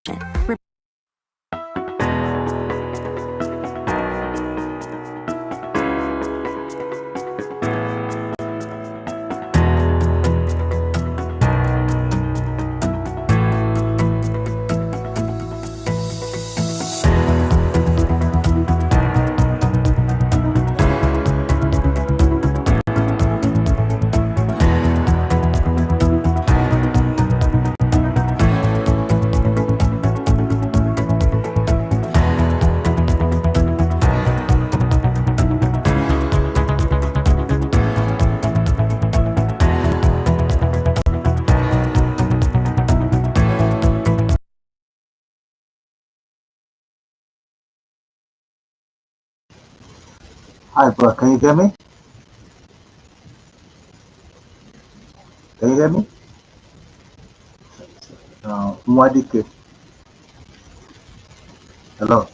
Hi, bro. Can you hear me? Can you hear me? Mwadike. Hello.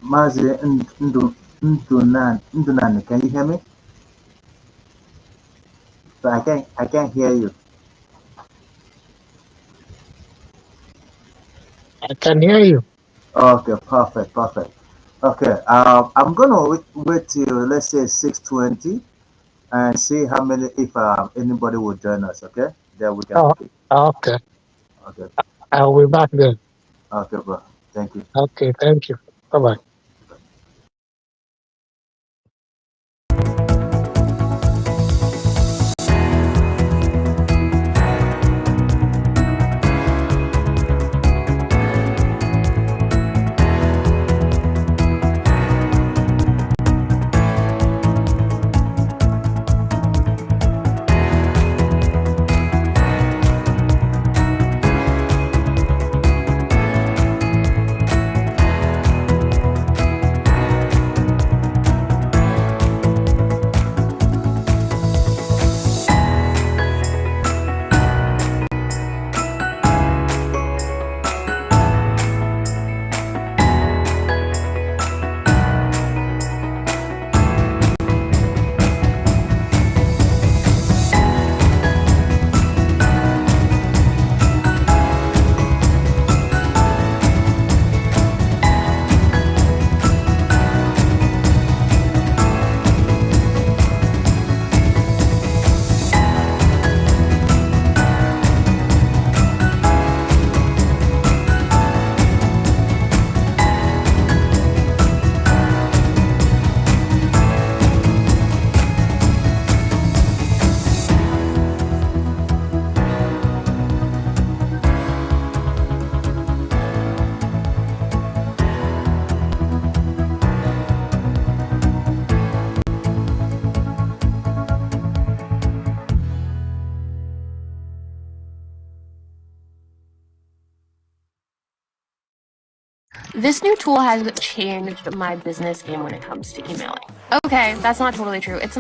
Mazi Ndunani. Can you hear me? So I can't hear you. I can hear you. Okay, perfect. Okay. I'm gonna wait till let's say 6:20 and see how many if anybody will join us. Okay. Then we can Oh, pick. okay. Okay. I'll be back then. Okay, bro. Thank you. Okay, thank you. Bye-bye. This new tool has changed my business game when it comes to emailing. Okay, that's not totally true. It's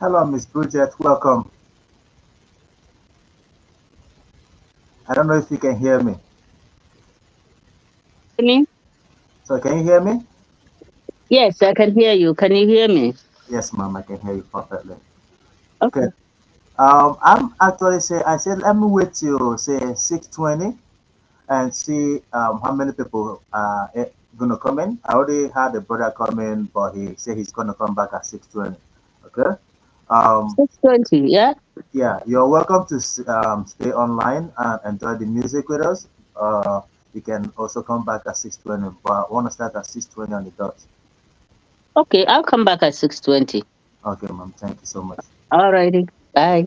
Hello, Miss Bridget. Welcome. I don't know if you can hear me. Me? So can you hear me? Yes, I can hear you. Can you hear me? Yes, ma'am. I can hear you perfectly. Okay. Okay. I'm actually say I said let me wait till say 6:20 and see how many people are gonna come in. I already had a brother come in, but he said he's gonna come back at 6:20. Okay. Um, 6:20, yeah? yeah, you're welcome to stay online and enjoy the music with us. You can also come back at 6:20, but I want to start at 6:20 on the dot. Okay, I'll come back at 6:20. Okay, ma'am. Thank you so much. Alrighty. Bye.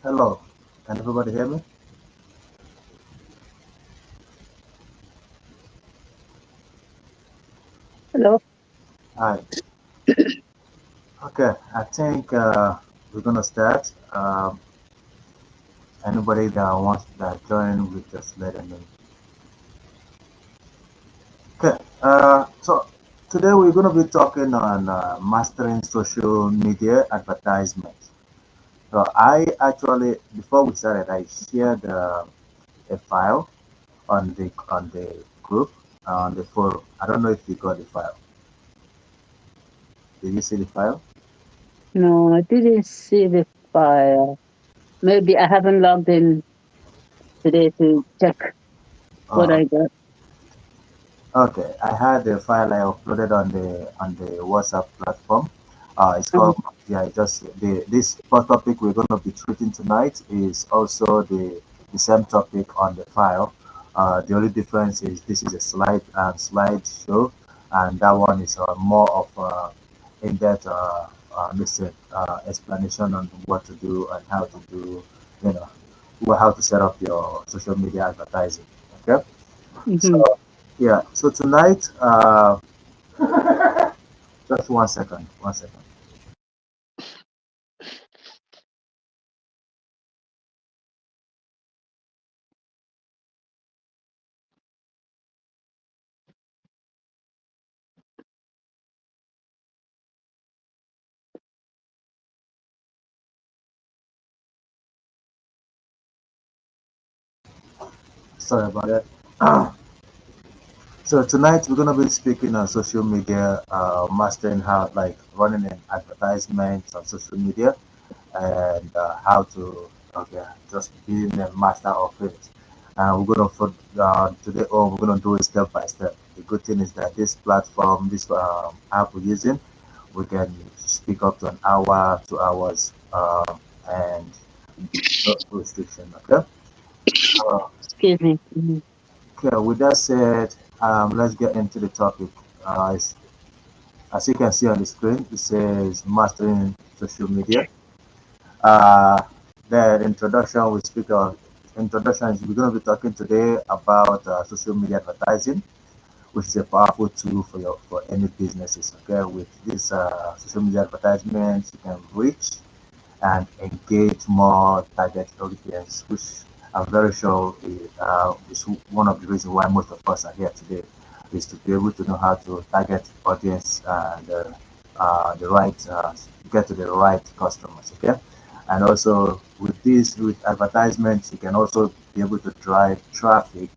Hello, can everybody hear me? Hello. Hi. Okay, I think we're gonna start. Anybody that wants to join, we just let them know. Okay, so today we're gonna be talking on mastering social media advertisement. So I actually, before we started, I shared a file on the group on the forum. I don't know if you got the file. Did you see the file? No, I didn't see the file. Maybe I haven't logged in today to check what Uh, I got. Okay, I had the file I uploaded on the WhatsApp platform. It's Um, called yeah. Just this first topic we're going to be treating tonight is also the same topic on the file. The only difference is this is a slide show, and that one is more of in-depth listen explanation on what to do and how to do, you know, how to set up your social media advertising. Okay. mhm. So yeah, so tonight, just one second, one second. Sorry about that. So tonight we're gonna be speaking on social media, mastering how like running an advertisement on social media, and how to just being a master of it. And we're gonna for today, all we're gonna do is step by step. The good thing is that this platform, this app we're using, we can speak up to an hour, 2 hours, and no restriction. Okay. Uh, Excuse me. Mhm. okay. With that said, let's get into the topic. As you can see on the screen, it says mastering social media. Uh, the introduction we speak of introduction is we're going to be talking today about social media advertising, which is a powerful tool for any businesses. Okay, with this social media advertisements, you can reach and engage more target audience, which I'm very sure is one of the reasons why most of us are here today, is to be able to know how to target audience and the right get to the right customers. Okay, and also with this with advertisements, you can also be able to drive traffic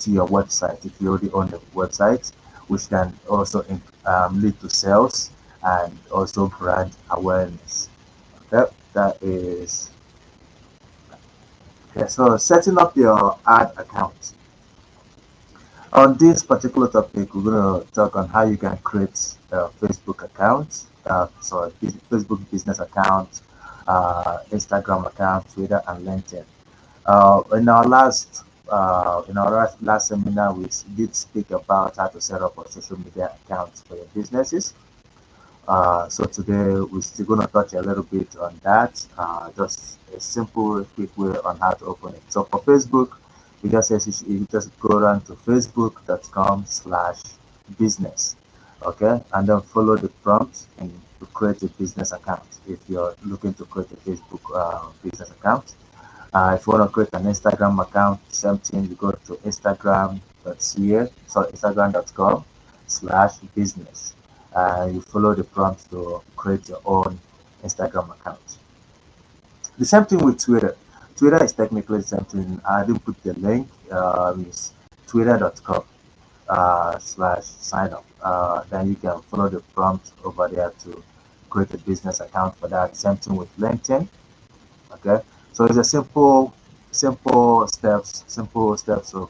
to your website if you already own the website, which can also lead to sales and also brand awareness. That is okay. So setting up your ad account. On this particular topic, we're going to talk on how you can create a Facebook account, Facebook business account, Instagram account, Twitter, and LinkedIn. In our last seminar, we did speak about how to set up a social media account for your businesses. So today we're still going to touch a little bit on that, just a simple, quick way on how to open it. So for Facebook, you just you just go down to facebook.com/business, okay, and then follow the prompts and to create a business account. If you're looking to create a Facebook business account, if you want to create an Instagram account, same thing. You go to instagram.com/business. You follow the prompts to create your own Instagram account. The same thing with Twitter. Twitter is technically the same thing. I didn't put the link. It's twitter.com/sign up. Then you can follow the prompt over there to create a business account for that. Same thing with LinkedIn. Okay, so it's a simple steps to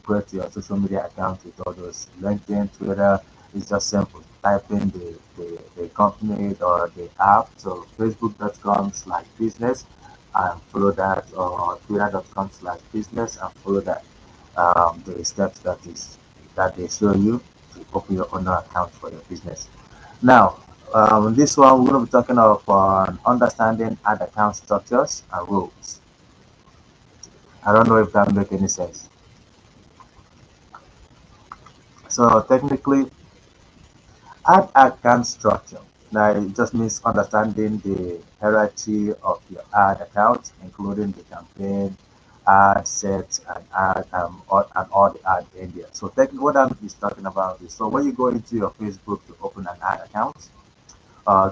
create your social media account with all those. LinkedIn, Twitter is just simple. Type in the company or the app, so facebook.com/business and follow that, or twitter.com/business and follow that, the steps that they show you to open your own account for your business. Now, this one we're going to be talking about understanding ad account structures and rules. I don't know if that make any sense. So technically, ad account structure. Now it just means understanding the hierarchy of your ad account, including the campaign, ad sets, and all the ad in there. So what I'm is talking about is so when you go into your Facebook to open an ad account,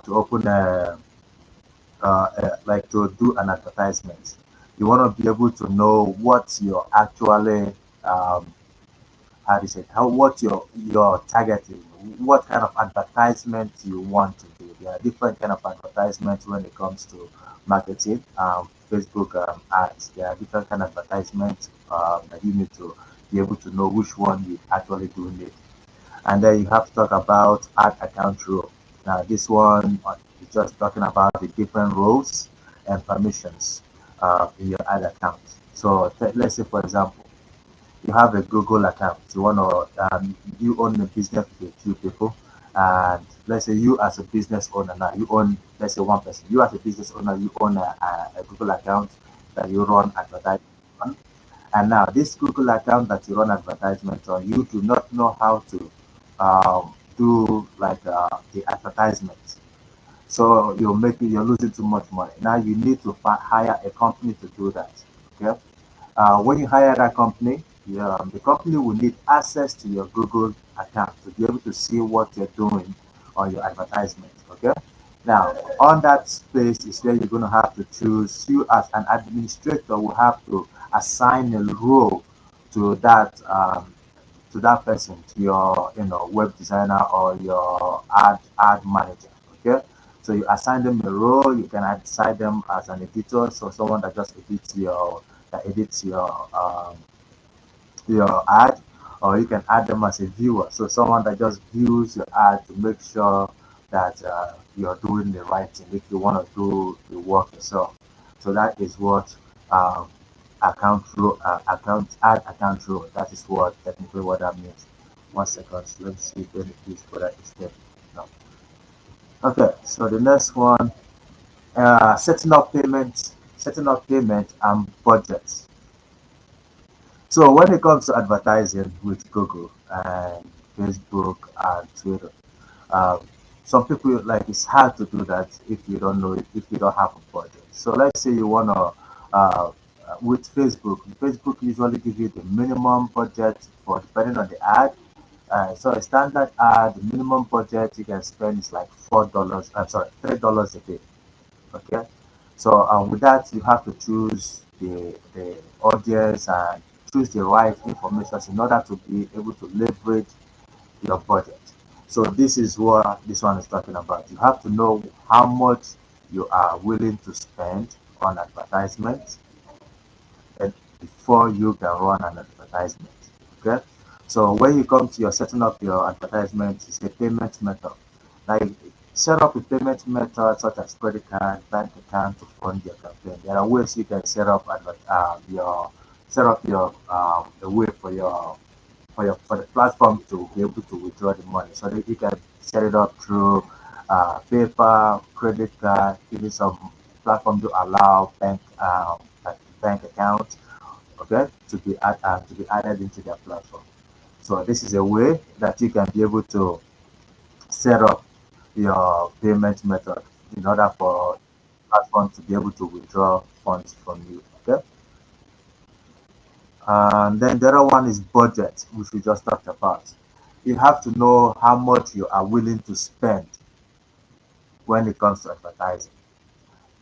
to open like to do an advertisement, you want to be able to know what you're actually how do you say how what your targeting, what kind of advertisement you want to do. There are different kind of advertisements when it comes to marketing. Facebook ads. There are different kind of advertisements that you need to be able to know which one you actually do need. And then you have to talk about ad account rule. Now this one is just talking about the different roles and permissions in your ad account. So let's say for example you have a Google account. You want to you own a business with a few people, and let's say you as a business owner now you own let's say one person. You as a business owner you own a Google account that you run advertising on, and now this Google account that you run advertisement on, you do not know how to do like the advertisement. So you're losing too much money. Now you need to hire a company to do that. Okay. When you hire that company, the company will need access to your Google account to be able to see what you're doing on your advertisement. Okay. Now, on that space is where you're going to have to choose. You as an administrator will have to assign a role to that person, to your web designer or your ad manager. Okay. So you assign them a role. You can assign them as an editor, so someone that just edits your ad, or you can add them as a viewer. So someone that just views your ad to make sure that you're doing the right thing if you want to do the work yourself. So that is what um, ad account rule. That is what technically what that means. 1 second. Let me see if any please for that is there. No. Okay. So the next one, setting up payment and budgets. So when it comes to advertising with Google and Facebook and Twitter, um, some people like it's hard to do that if you don't know it, if you don't have a budget. So let's say you wanna with Facebook. Facebook usually give you the minimum budget for depending on the ad. So a standard ad, the minimum budget you can spend is like $4. I'm sorry, $3 a day. Okay. So with that, you have to choose the audience and choose the right information in order to be able to leverage your budget. So this is what this one is talking about. You have to know how much you are willing to spend on advertisements and before you can run an advertisement. Okay. So when you come to your setting up your advertisement, it's a payment method. Like set up a payment method such as credit card, bank account to fund your campaign. There are ways you can set up your a way for the platform to be able to withdraw the money. So that you can set it up through PayPal, credit card, even some platforms do allow bank account, okay, to be added into their platform. So this is a way that you can be able to set up your payment method in order for platform to be able to withdraw funds from you. Okay. And then the other one is budget, which we just talked about. You have to know how much you are willing to spend when it comes to advertising.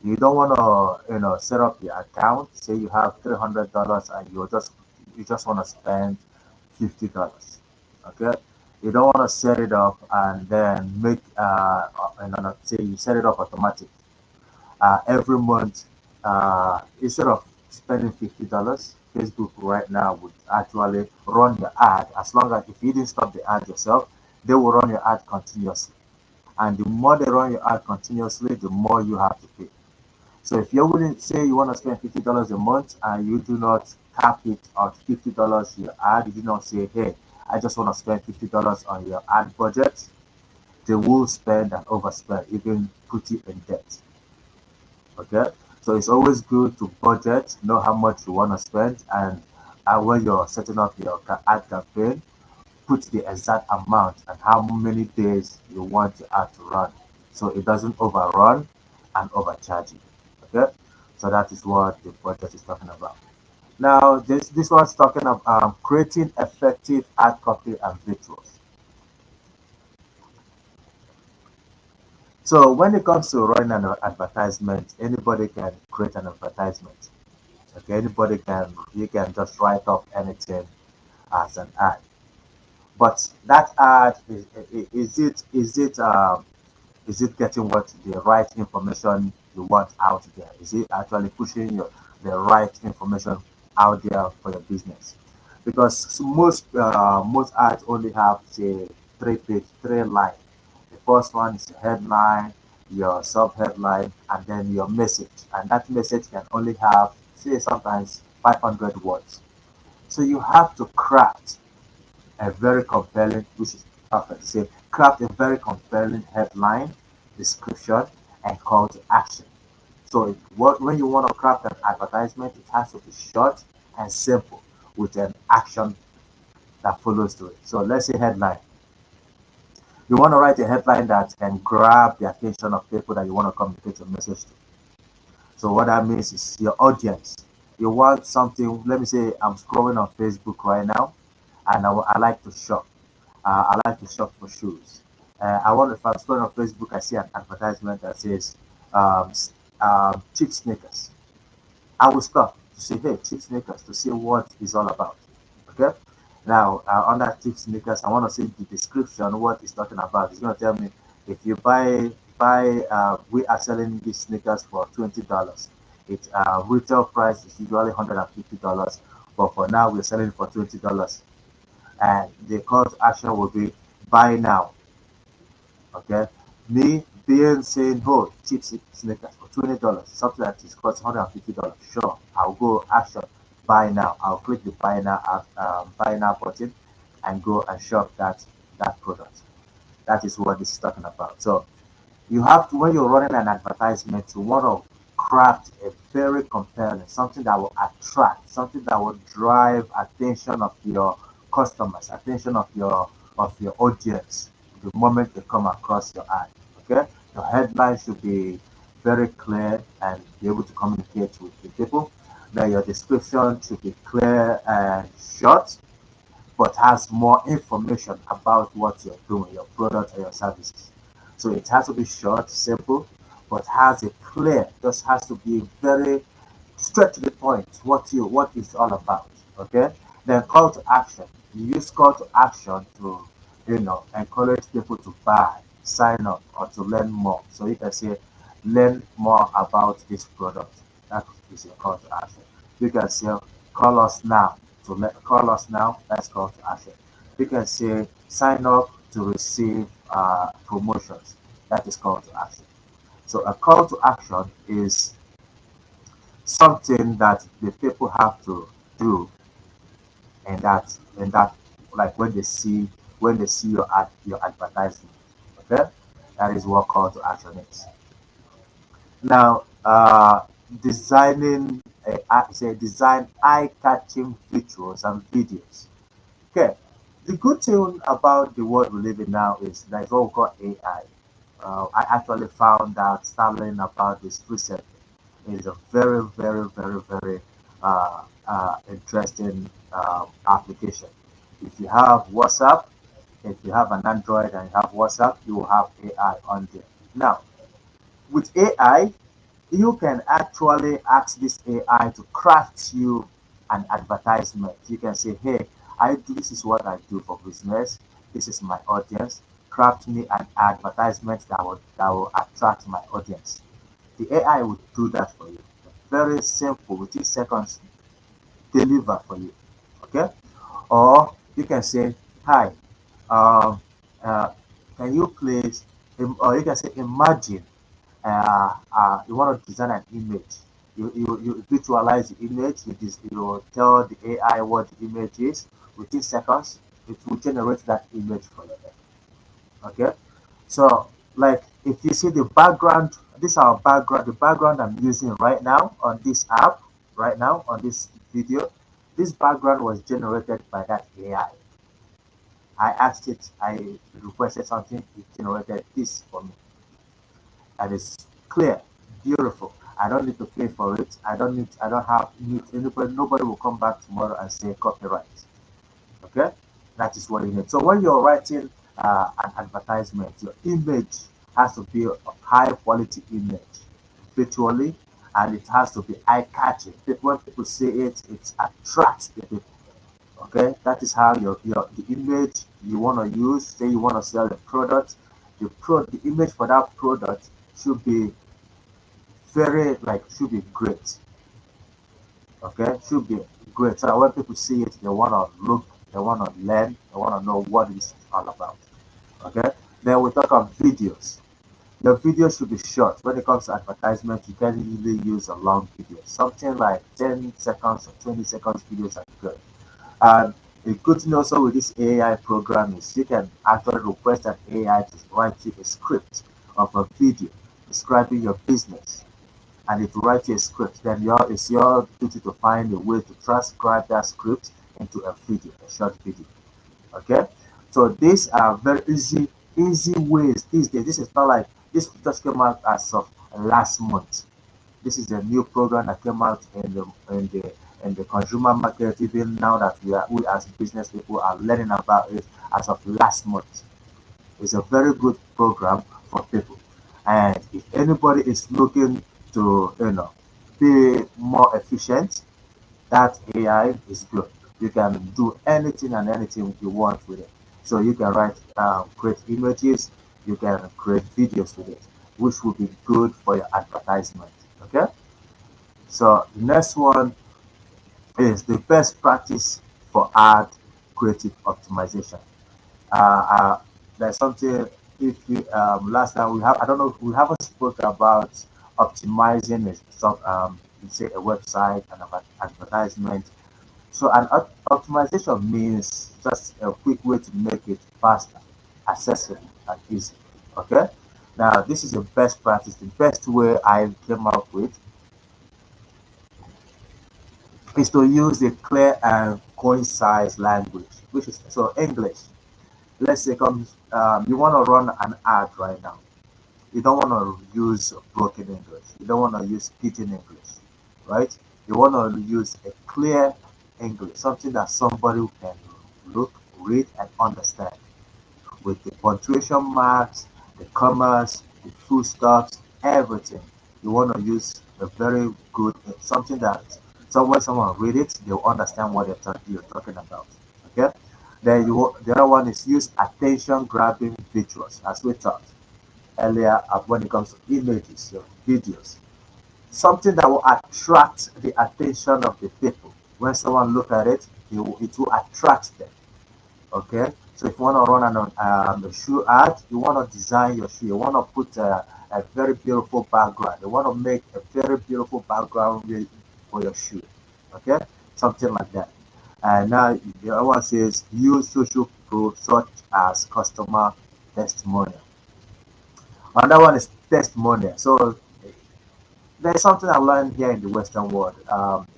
You don't want to, set up your account. Say you have $300 and you just want to spend $50. Okay, you don't want to set it up and then make say you set it up automatic every month. Instead of spending $50, Facebook right now would actually run your ad as long as if you didn't stop the ad yourself, they will run your ad continuously. And the more they run your ad continuously, the more you have to pay. So if you're willing, say you want to spend $50 a month and you do not cap it at $50 your ad, you do not say, hey, I just want to spend $50 on your ad budget, they will spend and overspend, even put you in debt. Okay. So it's always good to budget, know how much you want to spend, and when you're setting up your ad campaign, put the exact amount and how many days you want your ad to run, so it doesn't overrun and overcharge you. Okay, so that is what the budget is talking about. Now, this one's talking about creating effective ad copy and visuals. So when it comes to running an advertisement, anybody can create an advertisement. Okay, anybody can, you can just write up anything as an ad. But that ad is it getting what the right information you want out there? Is it actually pushing the right information out there for your business? Because most ads only have say three line. The first one is your headline, your sub headline, and then your message. And that message can only have say sometimes 500 words. So you have to craft a very compelling, which is perfect. Say, craft a very compelling headline, description, and call to action. So when you want to craft an advertisement, it has to be short and simple with an action that follows to it. So let's say headline. You want to write a headline that can grab the attention of people that you want to communicate your message to. So what that means is your audience. You want something. Let me say I'm scrolling on Facebook right now, and I like to shop. I like to shop for shoes. I want if I'm scrolling on Facebook, I see an advertisement that says cheap sneakers. I will stop to say, hey, cheap sneakers, to see what it's all about. Okay. Now, under cheap sneakers, I want to see the description, what it's talking about. It's going to tell me if you we are selling these sneakers for $20. Its retail price is usually $150, but for now we're selling it for $20. And the call to action will be buy now. Okay, me being saying, oh, cheap sneakers for $20, something that is cost $150. Sure, I'll go action, buy now. I'll click the buy now button and go and shop that product. That is what this is talking about. So you have to, when you're running an advertisement, you want to craft a very compelling, something that will attract, something that will drive attention of your customers, attention of your audience the moment they come across your ad. Okay, your headline should be very clear and be able to communicate with the people. Then your description should be clear and short, but has more information about what you're doing, your product or your services. So it has to be short, simple, but has a clear, just has to be very straight to the point what it's all about. Okay? Then call to action. You use call to action to encourage people to buy, sign up, or to learn more. So you can say learn more about this product. That is your call to action. You can say call us now call us now. That's call to action. You can say sign up to receive promotions. That is call to action. So a call to action is something that the people have to do, and that like when they see your advertisement. Okay, that is what call to action is. Now, designing say design eye-catching visuals and videos. Okay, the good thing about the world we live in now is there's what we call AI. I actually found out, start learning about this recently. It is a very, very, very, very interesting application. If you have WhatsApp, if you have an Android and you have WhatsApp, you will have AI on there. Now, with AI, you can actually ask this AI to craft you an advertisement. You can say, hey, this is what I do for business. This is my audience. Craft me an advertisement that will attract my audience. The AI will do that for you. Very simple, within seconds, deliver for you. Okay? Or you can say, hi, um, uh, can you please, or you can say, imagine you want to design an image. You visualize the image, you tell the AI what the image is. Within seconds, it will generate that image for you. Okay, so like if you see the background, this is our background. The background I'm using right now on this app, right now on this video, this background was generated by that AI. I asked it, I requested something, it generated this for me, and it's clear, beautiful. I don't need to pay for it. I don't have need anybody. Nobody will come back tomorrow and say copyright. Okay, that is what you need. So when you're writing an advertisement, your image has to be a high quality image visually, and it has to be eye catching. When people see it, it attracts the people. Okay, that is how your the image you want to use. Say you want to sell a product, the image for that product should be very like should be great. Okay, should be great. So that when people see it, they want to look, they want to learn, they want to know what it's all about. Okay, then we talk of videos. Your video should be short. When it comes to advertisement, you can really use a long video. Something like 10 seconds or 20 seconds videos are good. And a good thing also with this AI program is you can actually request an AI to write you a script of a video describing your business. And if you write you a script, then it's your duty to find a way to transcribe that script into a video, a short video. Okay, so these are very easy ways these days. This is not like this just came out as of last month. This is a new program that came out in the consumer market. Even now that we as business people are learning about it as of last month. It's a very good program for people. And if anybody is looking to be more efficient, that AI is good. You can do anything and anything you want with it. So you can write, create images, you can create videos with it, which will be good for your advertisement. Okay. So the next one is the best practice for ad creative optimization. Uh, there's something if you last time we have I don't know we haven't spoken about optimizing some say a website and about advertisement. So an optimization means just a quick way to make it faster, accessible, and easy. Okay. Now this is the best practice. The best way I came up with is to use a clear and concise language, which is so English. Let's say you want to run an ad right now. You don't want to use broken English. You don't want to use pidgin English, right? You want to use a clear English, something that somebody can look, read, and understand. With the punctuation marks, the commas, the full stops, everything. You want to use a very good something that when someone read it, they'll understand what you're talking about. Okay. Then the other one is use attention grabbing visuals, as we talked earlier when it comes to images, videos, something that will attract the attention of the people. When someone look at it, it will attract them. Okay, so if you want to run a shoe ad, you want to design your shoe, you want to put a very beautiful background, you want to make a very beautiful background for your shoe. Okay, something like that. And now the other one says use social proof such as customer testimonial. Another one is testimonial. So there's something I learned here in the Western world.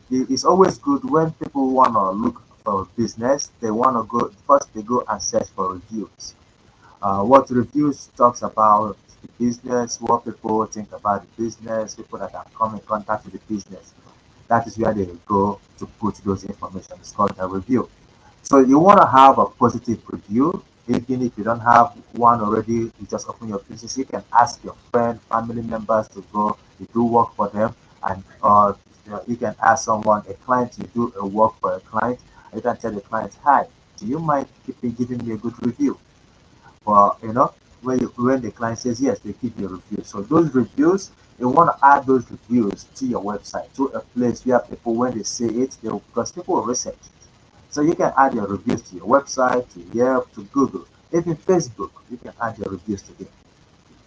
It's always good when people want to look for business. They want to go first. They go and search for reviews. What reviews talks about the business, what people think about the business, people that have come in contact with the business. That is where they go to put those information. It's called a review. So you want to have a positive review. Even if you don't have one already, you just open your business. You can ask your friend, family members to go. You do work for them, and you can ask someone, a client, you do a work for a client. And you can tell the client, "Hi, do you mind keeping giving me a good review?" But when the client says yes, they keep your review. So those reviews, you want to add those reviews to your website, to a place where people, when they see it, because people will research. So you can add your reviews to your website, to Yelp, to Google, even Facebook. You can add your reviews to it.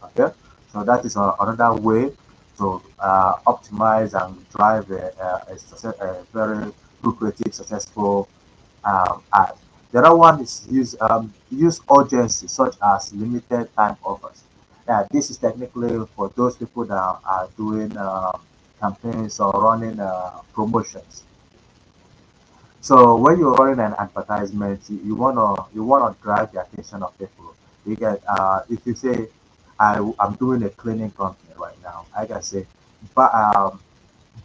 Okay, so that is another way to optimize and drive a very lucrative, successful ad. The other one is use urgency, such as limited time offers. Yeah, this is technically for those people that are doing campaigns or running promotions. So when you're running an advertisement, you wanna drag the attention of people. You get if you say I'm doing a cleaning company right now, I can say, but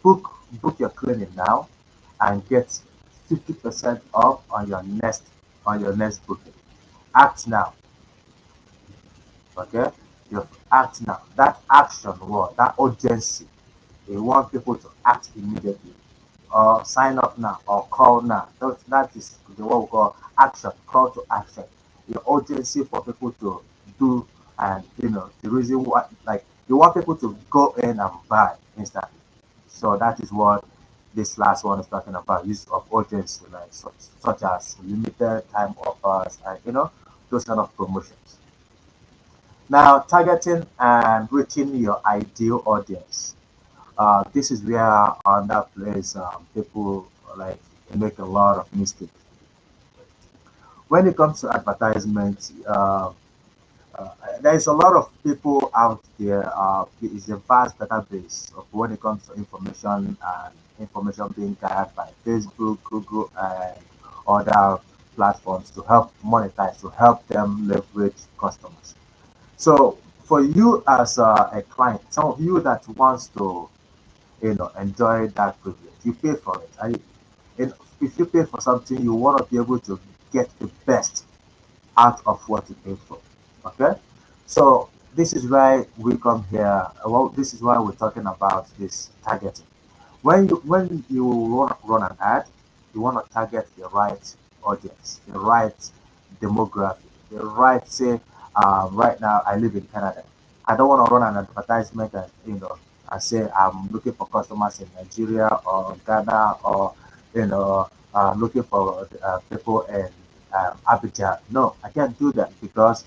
book your cleaning now and get 50% off on your next booking. Act now, okay? You act now. That action word, that urgency, they want people to act immediately or sign up now or call now. That is the what we call action, call to action. The urgency for people to do, and the reason why, like, you want people to go in and buy instantly. So that is what this last one is talking about, use of urgency, like such as limited time offers and those kind of promotions. Now, targeting and reaching your ideal audience. This is where on that place people like make a lot of mistakes when it comes to advertisements. There is a lot of people out there. There is a vast database of when it comes to information being gathered by Facebook, Google, and other platforms to help monetize, to help them leverage customers. So for you as a client, some of you that wants to enjoy that privilege. You pay for it. And if you pay for something, you want to be able to get the best out of what you pay for. Okay? So this is why we come here. Well, this is why we're talking about this targeting. When you want to run an ad, you want to target the right audience, the right demographic, the right say. Right now, I live in Canada. I don't want to run an advertisement and and say I'm looking for customers in Nigeria or Ghana or looking for people in Abidjan. No, I can't do that because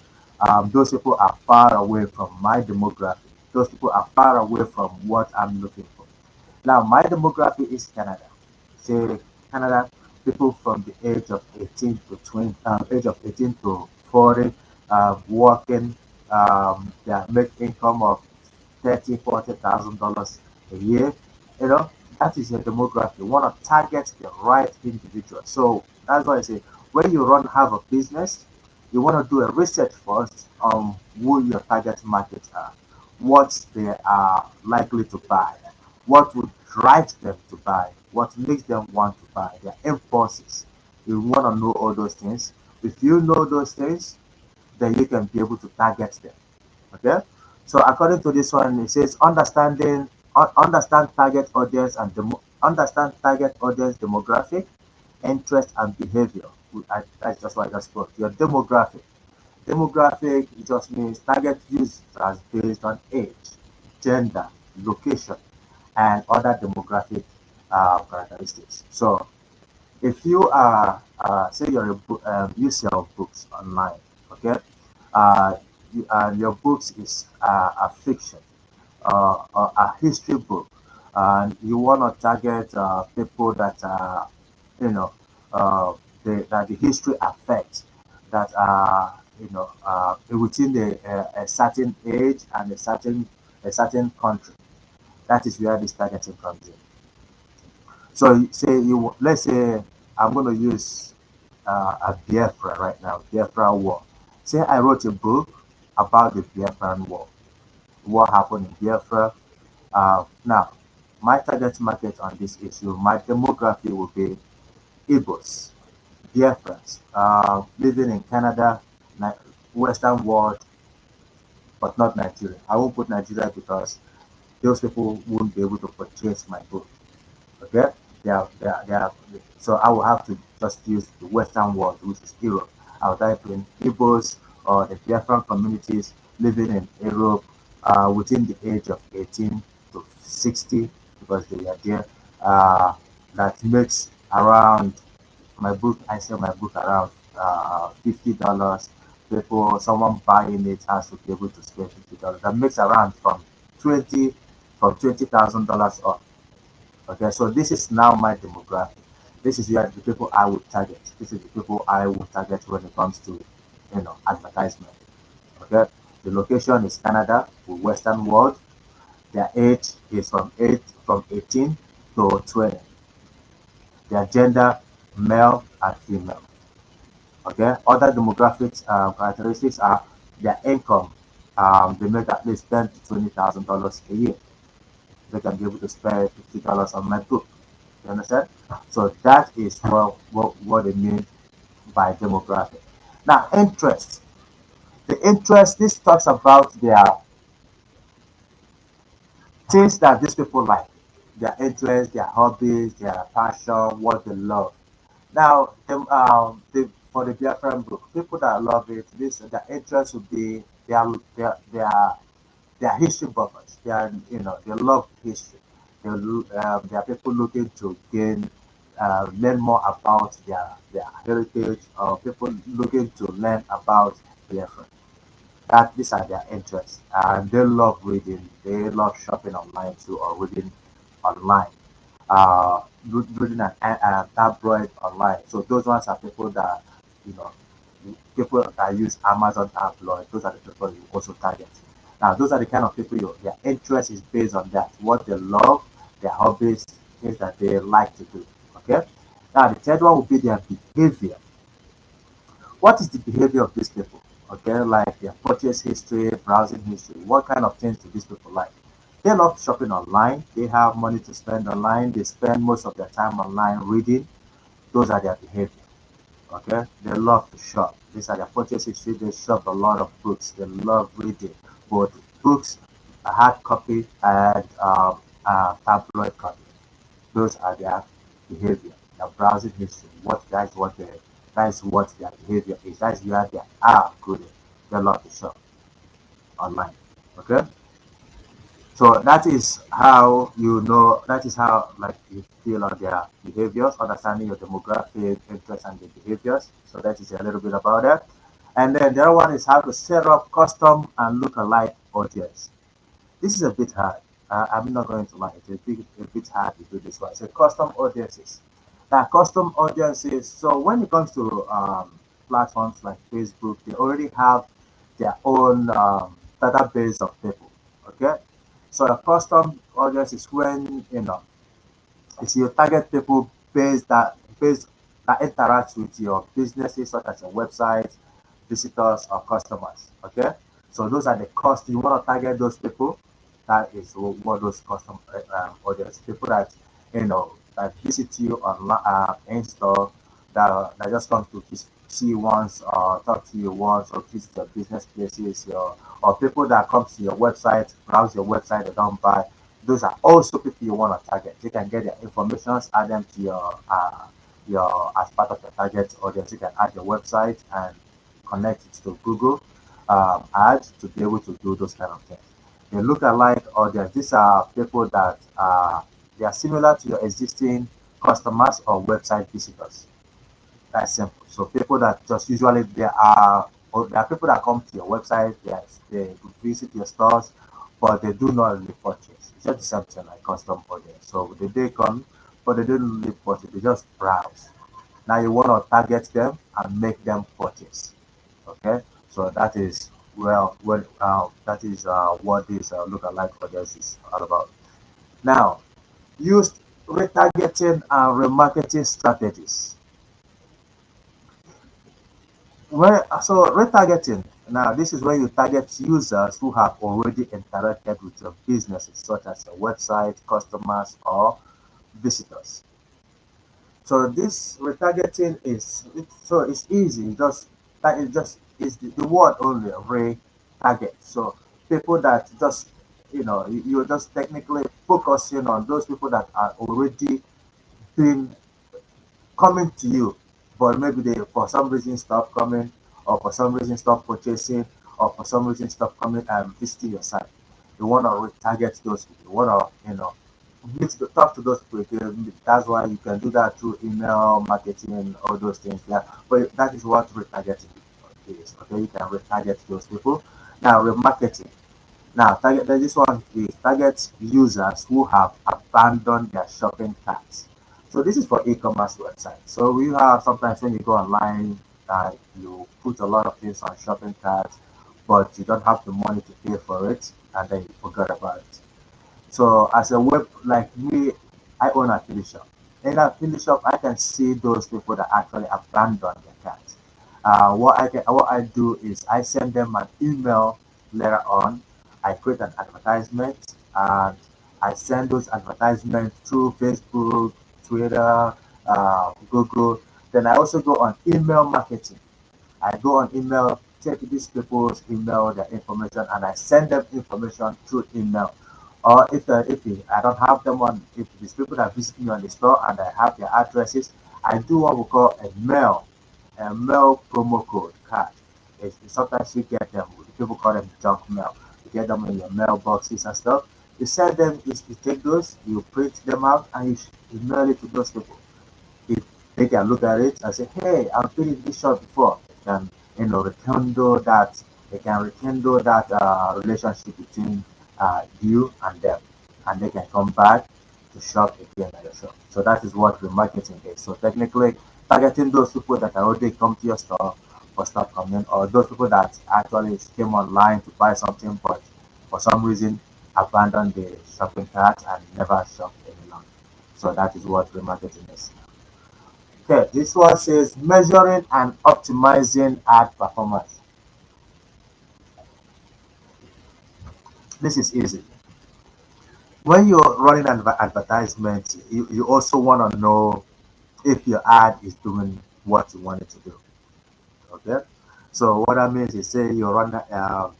those people are far away from my demographic. Those people are far away from what I'm looking for. Now, my demography is Canada. Say Canada, people from the age of 18 to 20, age of 18 to 40, working, that make income of 30, $40,000 a year. You know, that is your demography. You want to target the right individual. So that's why I say when you have a business, you want to do a research first on who your target markets are, what they are likely to buy, what would drive them to buy, what makes them want to buy, their impulses. You want to know all those things. If you know those things, then you can be able to target them. Okay. So according to this one, it says understand target audience and understand target audience demographic, interest and behavior. That's just what I just spoke. Your demographic. Demographic just means target users based on age, gender, location, and other demographic characteristics. So if you are say you're you sell books online, okay, and your books is a fiction, a history book, and you want to target people that you know that the history affects, that are within a certain age and a certain country. That is where this targeting comes in. So let's say I'm going to use a Biafra right now, Biafra War. Say I wrote a book about the Biafran War, what happened in Biafra. Now, my target market on this issue, my demography will be Igbos, Biafrans, living in Canada, Western world, but not Nigeria. I won't put Nigeria because those people won't be able to purchase my book. Okay, they are, so I will have to just use the Western world, which is Europe. I'll type in Igbos or the Biafran communities living in Europe within the age of 18 to 60 because they are there. That makes around my book. I sell my book around $50. People, someone buying it has to be able to spend $50. That makes around twenty from $20,000 up. Okay, so this is now my demographic. This is where the people I would target. This is the people I would target when it comes to advertisement. Okay, The location is Canada, the Western world. Their age is from 18 to 20. Their gender, male and female. Okay. Other demographics characteristics are their income. They make at least $10,000 to $20,000 a year. They can be able to spend $50 on my book. You understand? So that is what they mean by demographic. Now, interest. The interest, this talks about their things that these people like, their interests, their hobbies, their passion, what they love. Now, for the Biafran book, people that love it, this their interest would be their history buffers. They are, they love history. They are people looking to learn more about their heritage, or people looking to learn about Biafra. That these are their interests, and they love reading. They love shopping online too, or reading online, reading an tabloid online. So those ones are people that, you know people that use Amazon tabloid. Those are the people you also target. Now those are the kind of people their interest is based on that, what they love, their hobbies, things that they like to do. Okay. Now the third one will be their behavior. What is the behavior of these people? Okay, like their purchase history, browsing history. What kind of things do these people like? They love shopping online. They have money to spend online. They spend most of their time online reading. Those are their behavior. Okay, they love to shop. These are their purchase history. They shop a lot of books. They love reading, both books, a hard copy, and tabloid copy. Those are their behavior, their browsing history. That is what their behavior is. That is where they are good at. They love to shop online. Okay. So that is how that is how like you feel on their behaviors, understanding your demographic interests and the behaviors. So that is a little bit about that. And then the other one is how to set up custom and look-alike audience. This is a bit hard. I'm not going to lie, it's a bit hard to do this one. So custom audiences. Now custom audiences. So when it comes to platforms like Facebook, they already have their own database of people. Okay. So a custom audience is when it's you target people based that interacts with your businesses, such as your website, visitors or customers. Okay, so those are the cost. You want to target those people. That is what those custom audience people that visit you online in store, that just come to see you once or talk to you once or visit your business places, or people that come to your website, browse your website, they don't buy. Those are also people you want to target. You can get their information, add them to your as part of your target audience. You can add your website and connect it to Google ads to be able to do those kind of things. The look-alike audience. These are people that they are similar to your existing customers or website visitors. That's simple. So people that just usually there are people that come to your website, they visit your stores, but they do not really purchase. It's just something like custom audience. So they come, but they don't really purchase. They just browse. Now you want to target them and make them purchase. Okay, so that is what this lookalike audience is all about. Now, use retargeting and remarketing strategies. Retargeting. Now, this is where you target users who have already interacted with your businesses, such as your website, customers, or visitors. So this retargeting it's easy. It just is the word only retarget. So people that just you're just technically focusing on those people that are already been coming to you, but maybe they for some reason stop coming, or for some reason stop purchasing, or for some reason stop coming and visiting your site. You want to retarget those people. You want to talk to those people. That's why you can do that through email marketing, all those things. Yeah, but that is what retargeting is. Okay, you can retarget those people. Now remarketing. Now target this one is target users who have abandoned their shopping carts. So this is for e-commerce websites. So we have sometimes when you go online, you put a lot of things on shopping carts, but you don't have the money to pay for it, and then you forgot about it. So as a web, like me, I own a affiliate shop. In a affiliate shop, I can see those people that actually abandon their cats. What I do is I send them an email later on. I create an advertisement and I send those advertisements through Facebook, Twitter, Google. Then I also go on email marketing. I go on email, take these people's email, their information, and I send them information through email. Or if I don't have them on, if these people that visit me on the store and I have their addresses, I do what we call a mail promo code card. Sometimes you get them, people call them junk mail. You get them in your mailboxes and stuff. You send them, you take those, you print them out, and you email it to those people. If they can look at it and say, hey, I've been in this shop before, they can, rekindle that relationship between you and them, and they can come back to shop again at your shop. So that is what remarketing is. So technically, targeting those people that already come to your store for stop coming, or those people that actually came online to buy something, but for some reason abandoned the shopping cart and never shopped any longer. So that is what remarketing is. Okay, this one says measuring and optimizing ad performance. This is easy. When you're running an advertisement, you also want to know if your ad is doing what you want it to do. Okay, so what that means is, say you want to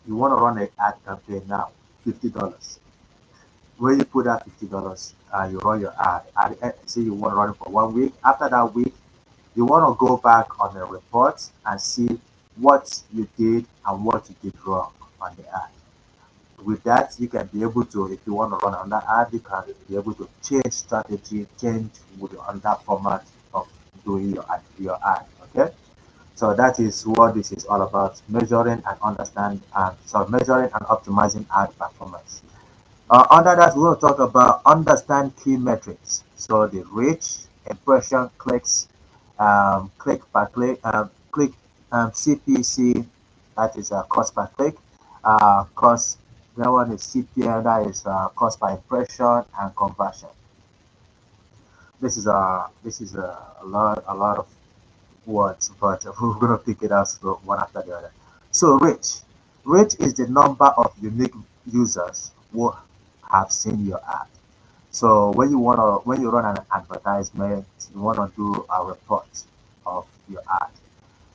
run an ad campaign now, $50. When you put that $50, you run your ad. Say you want to run it for 1 week. After that week, you want to go back on the report and see what you did and what you did wrong on the ad. With that, you can be able to, if you want to run on that ad, you can be able to change strategy, change with on that format of doing your ad. Okay, so that is what this is all about: measuring and measuring and optimizing ad performance. Under that, we will talk about understand key metrics. So the reach, impression, clicks, click per click, CPC, that is cost per click, cost. That one is CPM, that is cost per impression and conversion. This is a lot of words, but we're gonna pick it out one after the other. So reach, reach is the number of unique users who have seen your ad. So when you run an advertisement, you wanna do a report of your ad.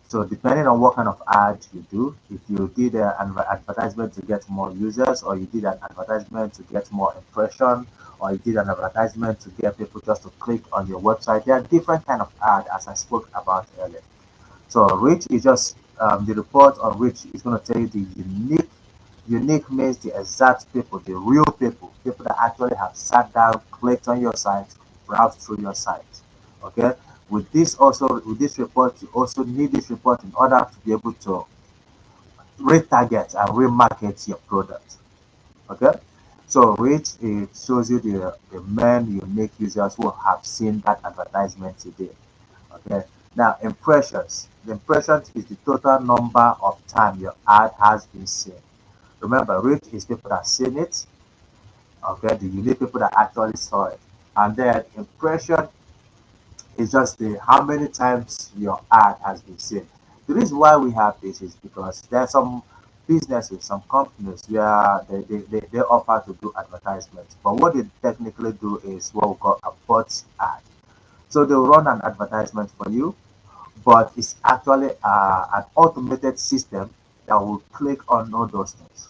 So depending on what kind of ad you do, if you did an advertisement to get more users, or you did an advertisement to get more impression, or you did an advertisement to get people just to click on your website, there are different kind of ad as I spoke about earlier. So reach is just the report on which is going to tell you the unique. Unique means the exact people, the real people that actually have sat down, clicked on your site, browsed through your site. Okay. With this report, you also need this report in order to be able to retarget and remarket your product. Okay. So reach, it shows you the main unique users who have seen that advertisement today. Okay. Now impressions. The impressions is the total number of time your ad has been seen. Remember, reach is people that seen it. Okay, the unique people that actually saw it. And then impression is just the how many times your ad has been seen. The reason why we have this is because there are some businesses, some companies where they offer to do advertisements. But what they technically do is what we call a bot ad. So they'll run an advertisement for you, but it's actually an automated system that will click on all those things.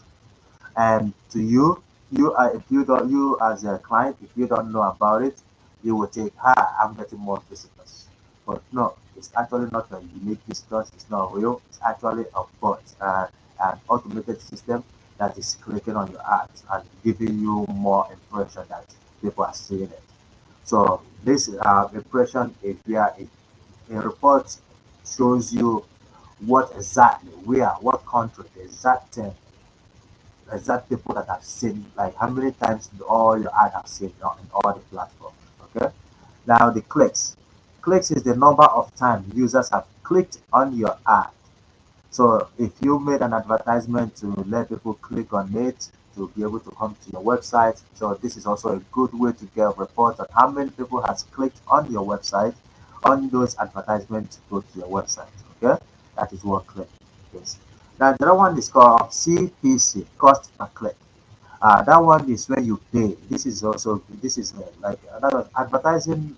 And to you, if you don't, you as a client, if you don't know about it, you will think, I'm getting more visitors. But no, it's actually not a unique visitors. It's not real. It's actually a bot, an automated system that is clicking on your ads and giving you more impression that people are seeing it. So this impression is where a report shows you what exactly, where, what country, the exact thing, exact people that have seen, like how many times all your ad have seen in all the platforms. Okay. Now the clicks. Clicks is the number of times users have clicked on your ad. So if you made an advertisement to let people click on it to be able to come to your website, so this is also a good way to get a report on how many people has clicked on your website on those advertisements to go to your website. Okay, that is what click is. Now the other one is called CPC, cost per click. That one is when you pay. This is like another advertising.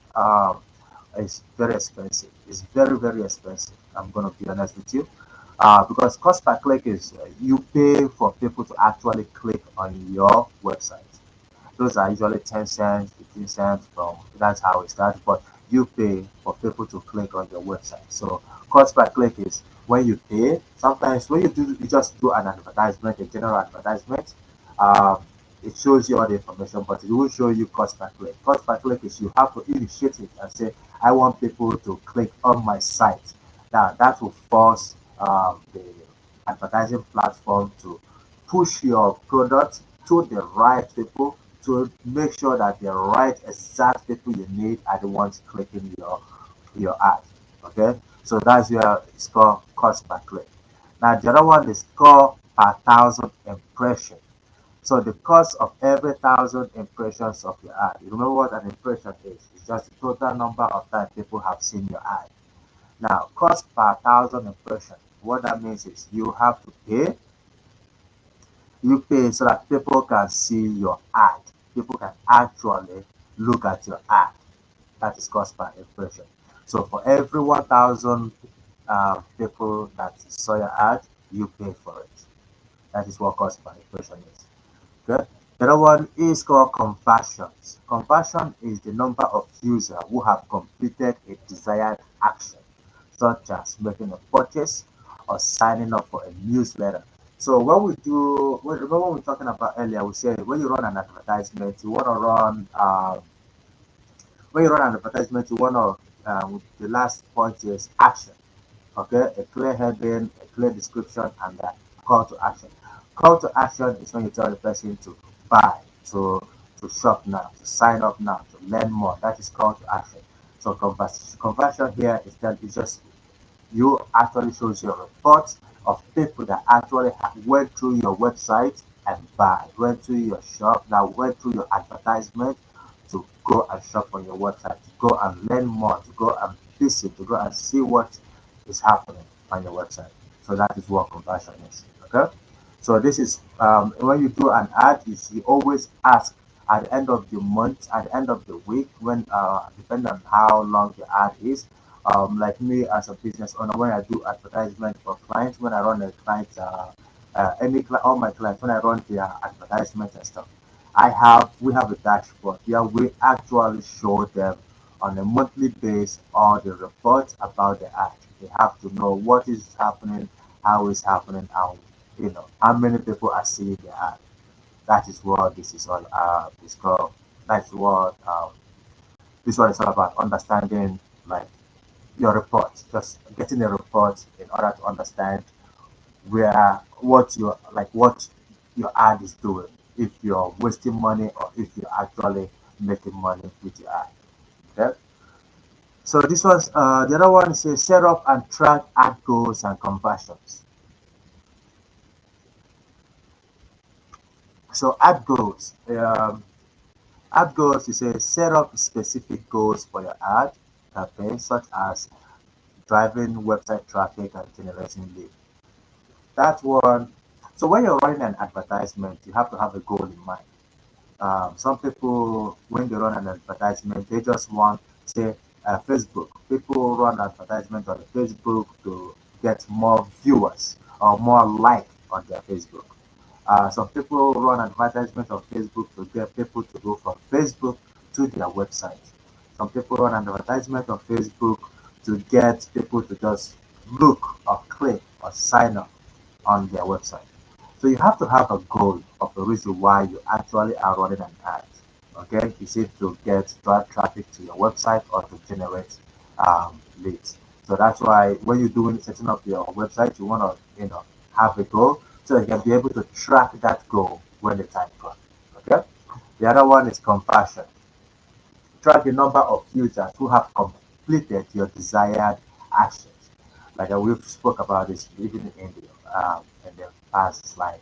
Is very expensive. It's very very expensive. I'm gonna be honest with you, because cost per click is you pay for people to actually click on your website. Those are usually 10 cents, 15 cents. From that's how it starts. But you pay for people to click on your website. So cost per click is when you pay. Sometimes when you just do an advertisement, a general advertisement, um, it shows you all the information, but it will show you cost per click. Cost per click is you have to initiate it and say, I want people to click on my site. Now that will force the advertising platform to push your product to the right people, to make sure that the right exact people you need are the ones clicking your ad. Okay, so that's your it's called cost per click. Now the other one is called per thousand impression. So the cost of every 1,000 impressions of your ad. You remember what an impression is? It's just the total number of times people have seen your ad. Now, cost per 1,000 impressions. What that means is you have to pay. You pay so that people can see your ad. People can actually look at your ad. That is cost per impression. So for every 1,000 people that saw your ad, you pay for it. That is what cost per impression is. Okay. The other one is called conversions. Conversion is the number of users who have completed a desired action, such as making a purchase or signing up for a newsletter. So when we do, remember what we were talking about earlier, we said when you run an advertisement, you want to run, when you run an advertisement, you want to, the last point is action. Okay, a clear heading, a clear description, and a call to action. Call to action is when you tell the person to buy, to shop now, to sign up now, to learn more. That is call to action. So conversion here is that it's just you actually shows your reports of people that actually went through your website and buy, went through your shop, that went through your advertisement to go and shop on your website, to go and learn more, to go and visit, to go and see what is happening on your website. So that is what conversion is. Okay. So this is when you do an ad, you always ask at the end of the month, at the end of the week, when depending on how long the ad is. Like me as a business owner, when I do advertisement for clients, when I run a client, all my clients, when I run their advertisement and stuff, we have a dashboard where we actually show them on a monthly basis all the reports about the ad. They have to know what is happening, how it's happening, and how many people are seeing the ad. That is what this is all is called. That's what this one is all about. Understanding like your report, just getting a report in order to understand where what your ad is doing. If you're wasting money or if you're actually making money with your ad. Okay. So this was the other one says set up and track ad goals and conversions. So ad goals is a set up specific goals for your ad campaign, such as driving website traffic and generating leads. That one. So when you're running an advertisement, you have to have a goal in mind. Some people, when they run an advertisement, they just want, say, Facebook. People run advertisement on Facebook to get more viewers or more like on their Facebook. Some people run advertisement on Facebook to get people to go from Facebook to their website. Some people run an advertisement on Facebook to get people to just look or click or sign up on their website. So you have to have a goal of the reason why you actually are running an ad. Okay, is it to get drive traffic to your website or to generate leads? So that's why when you're doing setting up your website, you want to have a goal so you can be able to track that goal when the time comes. Okay. The other one is conversion. Track the number of users who have completed your desired actions. Like we've spoke about this even in the past slide.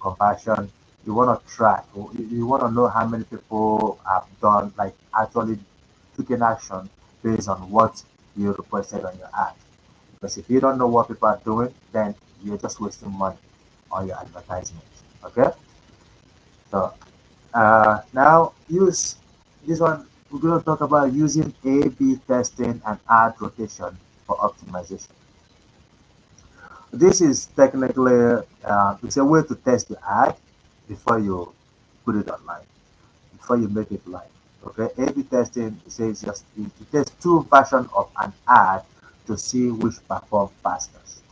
Conversion. You want to track. You want to know how many people have done, like actually taken action based on what you requested on your ad. Because if you don't know what people are doing, then you're just wasting money on your advertisements. Okay. So now use this one. We're going to talk about using A/B testing and ad rotation for optimization. This is technically it's a way to test the ad before you put it online, before you make it live. Okay, A/B testing says just it takes two versions of an ad to see which perform fastest.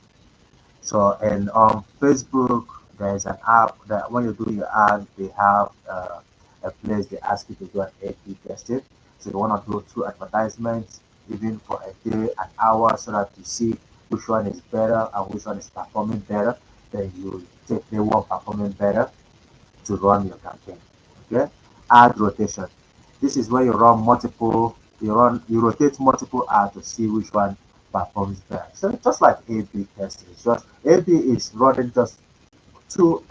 So, and on Facebook, there's an app that when you do your ad, they have a place they ask you to do an A/B testing. So you want to do two advertisements, even for a day, an hour, so that you see which one is better and which one is performing better. Then you take the one performing better to run your campaign. Okay, ad rotation. This is where you rotate multiple ads to see which one performs better. So just like A/B testing, it's just A/B is running just two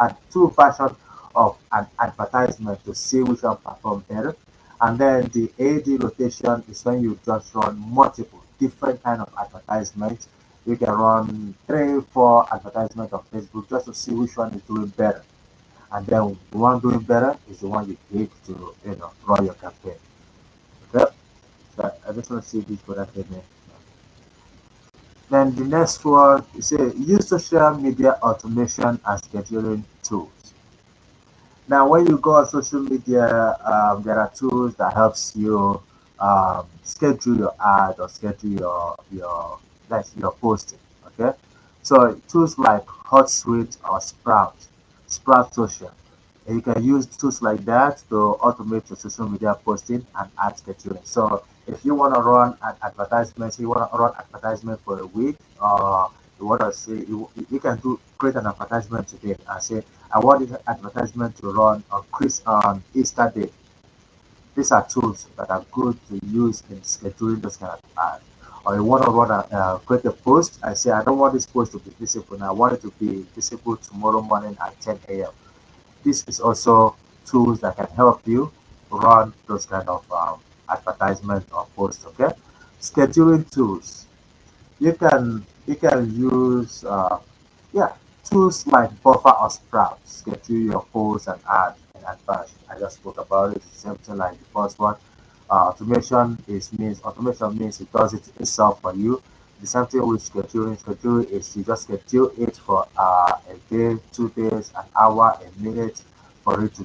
versions of an advertisement to see which one perform better. And then the AD rotation is when you just run multiple different kind of advertisements. You can run three, four advertisements on Facebook just to see which one is doing better. And then the one doing better is the one you pick to run your campaign. Okay? So I just want to see this product in there. Then the next one is use social media automation and scheduling tools. Now, when you go on social media, there are tools that helps you schedule your ad or schedule your posting. Okay, so tools like HotSuite or Sprout Social. And you can use tools like that to automate your social media posting and ad scheduling. So if you want to run an advertisement, you want to run advertisement for a week, or you want to say you can create an advertisement today and say I want this advertisement to run on Easter Day. These are tools that are good to use in scheduling those kind of ads. Or you want to create a post. I say I don't want this post to be visible. Now I want it to be visible tomorrow morning at 10 a.m. This is also tools that can help you run those kind of advertisement or posts. Okay, scheduling tools. You can use yeah, tools like Buffer or Sprout schedule your posts and ads in advance. I just spoke about it. Same thing like the first one. Automation means it does it itself for you. The same thing with scheduling. Schedule is you just schedule it for a day, 2 days, an hour, a minute for it to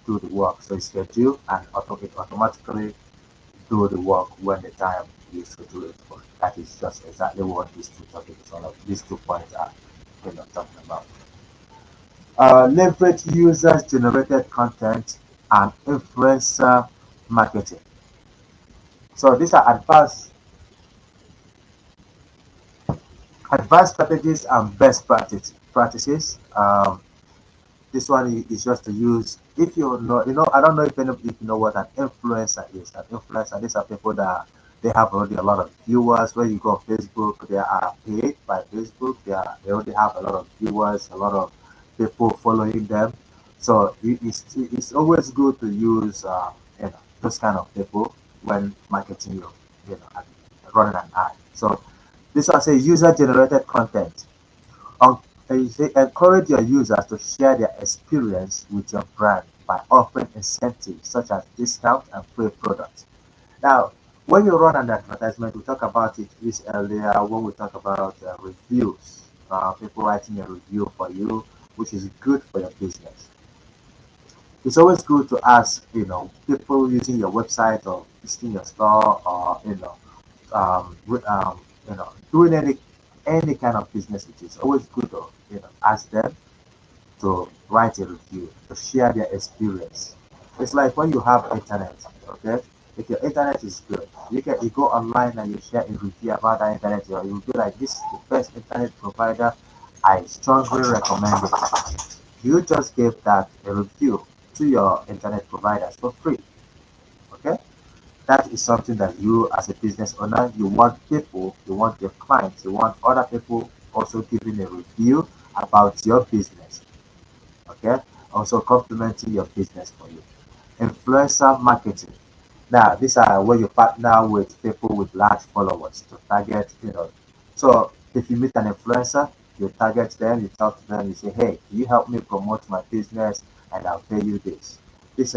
do the work. So you schedule and it automatically do the work when the time you schedule it for. That is just exactly what these two topics all of these 2 points are talking about. Leverage users generated content and influencer marketing. So these are advanced strategies and best practices. This one is just to use if I don't know if you know what an influencer is. An influencer, these are people that they have already a lot of viewers. When you go on Facebook, they are paid by Facebook. They already have a lot of viewers, a lot of people following them. So it's always good to use those kind of people when marketing and running an ad. So this one says user generated content. You say encourage your users to share their experience with your brand by offering incentives such as discounts and free products. Now, when you run an advertisement, we talked about it this earlier when we talk about reviews. People writing a review for you, which is good for your business. It's always good to ask, people using your website or visiting your store or doing any kind of business. It is always good to ask them to write a review, to share their experience. It's like when you have internet, okay? If your internet is good, you go online and you share a review about that internet, or you'll be like, this is the best internet provider. I strongly recommend it. You just gave that a review to your internet providers for free. Okay? That is something that you, as a business owner, you want people, you want your clients, you want other people also giving a review about your business. Okay, also complementing your business for you. Influencer marketing. Now, these are where you partner with people with large followers to target, So if you meet an influencer, you target them, you talk to them, you say, hey, can you help me promote my business and I'll pay you this. That's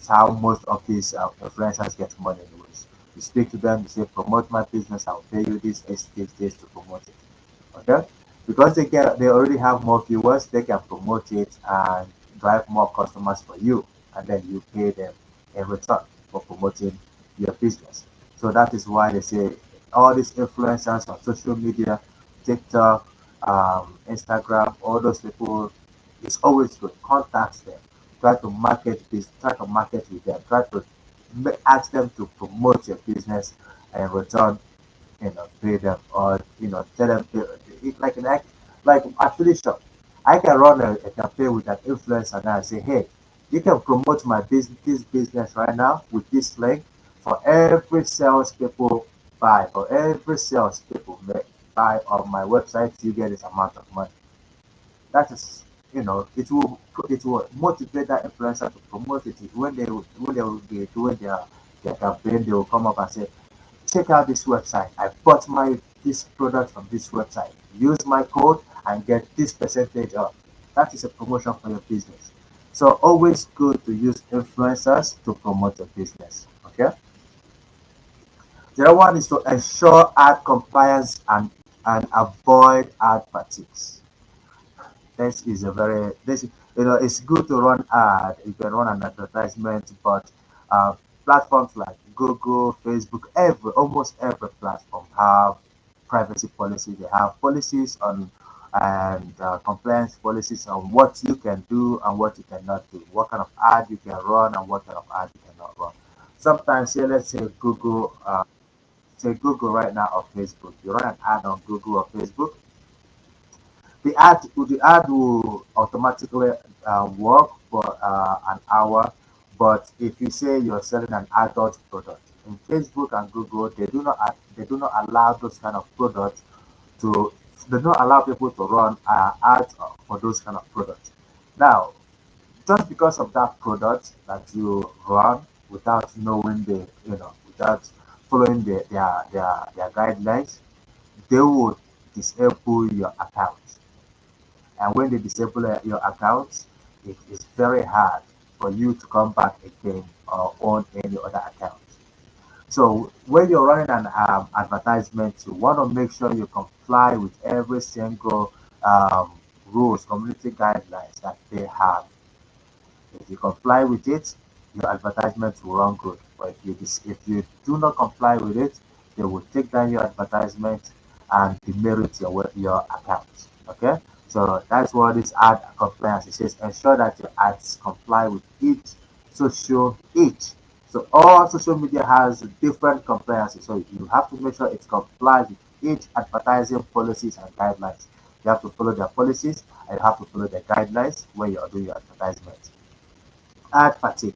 how most of these influencers get money anyways. You speak to them, you say, promote my business, I'll pay you this to promote it. Okay? Because they already have more viewers, they can promote it and drive more customers for you, and then you pay them in return for promoting your business. So that is why they say all these influencers on social media, TikTok, Instagram, all those people, it's always good. Contact them, try to market this, try to market with them, try to ask them to promote your business and in return pay them or tell them it's like like affiliation. I can run a campaign with an influencer now and say, hey, you can promote my business right now with this link. For every salespeople buy, for every salespeople buy on my website, you get this amount of money. That is, it will motivate that influencer to promote it. When they will be doing their campaign, they will come up and say, check out this website. I bought my this product from this website. Use my code and get this percentage off. That is a promotion for your business. So always good to use influencers to promote your business. Okay. The other one is to ensure ad compliance and avoid ad fatigues. It's good to run ad. You can run an advertisement, but platforms like Google, Facebook, almost every platform have privacy policy. They have policies on and compliance policies on what you can do and what you cannot do, what kind of ad you can run and what kind of ad you cannot run. Sometimes, here, let's say Google right now or Facebook. You run an ad on Google or Facebook, the ad will automatically work for an hour, but if you say you're selling an adult product in Facebook and Google, they do not allow those kind of products to they don't allow people to run ads for those kind of products. Now, just because of that product that you run without knowing without following their guidelines, they will disable your account. And when they disable your account, it is very hard for you to come back again or own any other account. So when you're running an advertisement, you want to make sure you comply with every single rules, community guidelines that they have. If you comply with it, your advertisement will run good. But if you do not comply with it, they will take down your advertisement and demerit your account. Okay, so that's what this ad compliance. It says ensure that your ads comply with each. So all social media has different compliances. So you have to make sure it complies with each advertising policies and guidelines. You have to follow their policies and you have to follow their guidelines when you are doing your advertisement. Ad fatigue.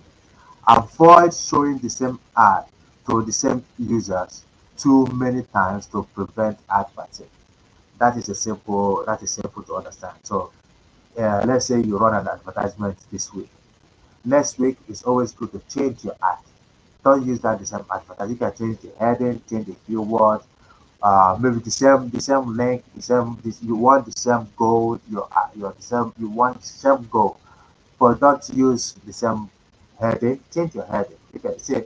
Avoid showing the same ad to the same users too many times to prevent ad fatigue. That is simple to understand. So let's say you run an advertisement this week. Next week it's always good to change your ad. Don't use that the same advertisement. You can change the heading, change a few words, maybe the same link, you want the same goal, your the same you want the same goal, but don't use the same heading. Change your heading. You can say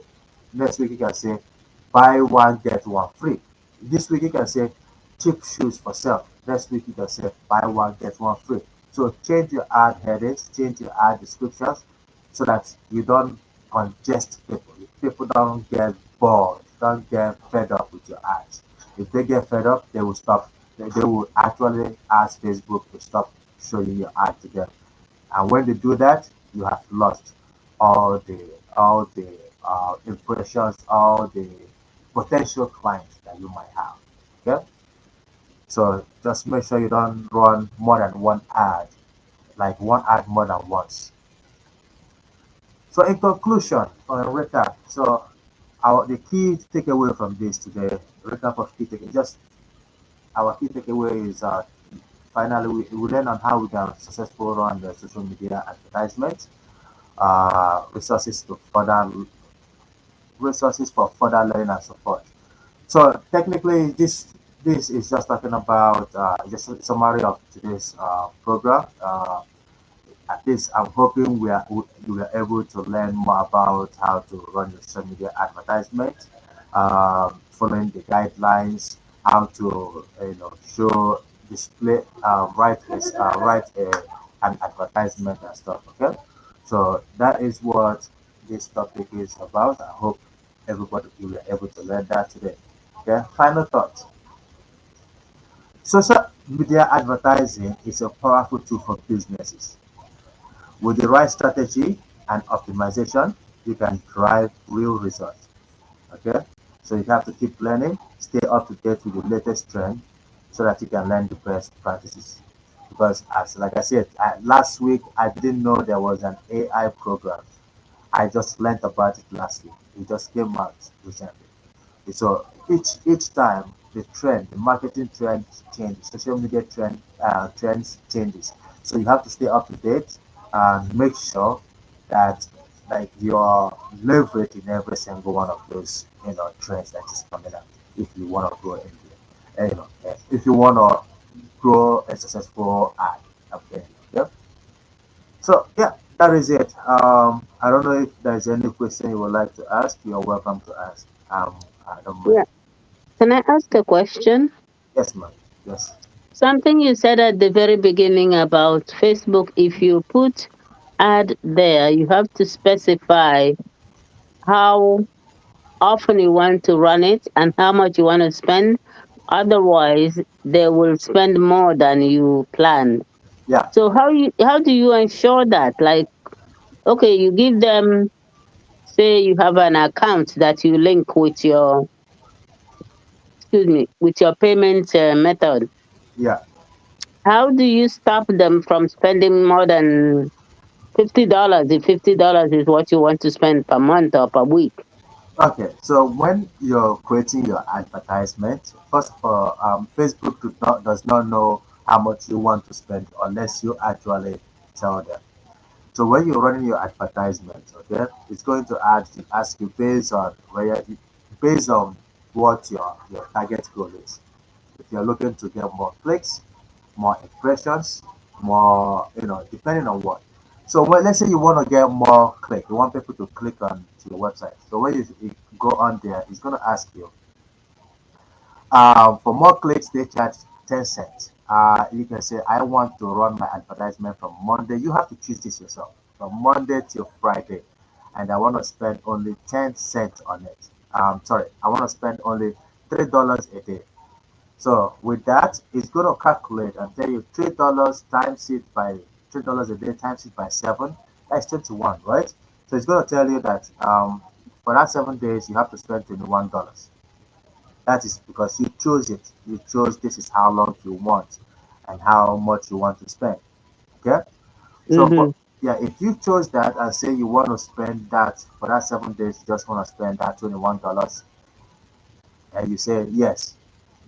next week you can say buy one get one free. This week you can say cheap shoes for sale. Next week you can say buy one get one free. So change your ad headings, change your ad descriptions so that you don't congest people. If people don't get bored, don't get fed up with your ads. If they get fed up, they will stop. They will actually ask Facebook to stop showing your ad to them. And when they do that, you have lost all the impressions, all the potential clients that you might have. Okay, so just make sure you don't run more than one ad, like one ad more than once. So in conclusion, or in recap, so the key takeaway from this today, recap of key takeaway, just our key takeaway is finally we learn on how we can successfully run the social media advertisement, resources to further resources for further learning and support. So technically, this is just talking about just a summary of today's program. At least I'm hoping we are able to learn more about how to run your social media advertisement, following the guidelines, how to show display write an advertisement and stuff. Okay, so that is what this topic is about. I hope everybody will be able to learn that today. Okay, final thought. Social media advertising is a powerful tool for businesses. With the right strategy and optimization, you can drive real results. Okay, so you have to keep learning, stay up to date with the latest trend, so that you can learn the best practices. Because as like I said, last week I didn't know there was an AI program. I just learned about it last week. It just came out recently. So each time the marketing trend changes, social media trends changes. So you have to stay up to date and make sure that like you're leveraging every single one of those trends that is coming up. If you want to grow in if you want to grow a successful ad campaign. Yeah. So yeah, that is it. I don't know if there's any question you would like to ask. You're welcome to ask. I don't mind. Yeah. Can I ask a question? Yes, ma'am. Yes. Something you said at the very beginning about Facebook, if you put ad there, you have to specify how often you want to run it and how much you want to spend. Otherwise, they will spend more than you planned. Yeah. So how do you ensure that? Like, okay, you give them, say you have an account that you link with your, excuse me, with your payment method. Yeah. How do you stop them from spending more than $50 if $50 is what you want to spend per month or per week? Okay. So when you're creating your advertisement, first of all, Facebook does not know how much you want to spend unless you actually tell them. So when you're running your advertisement, okay, it's going to ask you based on what your target goal is. If you're looking to get more clicks, more impressions, more, depending on what. So let's say you want to get more click, you want people to click on to your website. So when you go on there, it's going to ask you, for more clicks, they charge 10 cents. You can say, I want to run my advertisement from Monday. You have to choose this yourself. From Monday till Friday. And I want to spend only 10 cents on it. Sorry, I want to spend only $3 a day. So with that, it's going to calculate and tell you $3 times it by $3 a day times it by 7. That's 21, right? So it's going to tell you that for that 7 days, you have to spend $21. That is because you chose it. You chose this is how long you want and how much you want to spend. Okay. So Mm-hmm. yeah, if you chose that and say you want to spend that for that 7 days, you just want to spend that $21, and you say yes,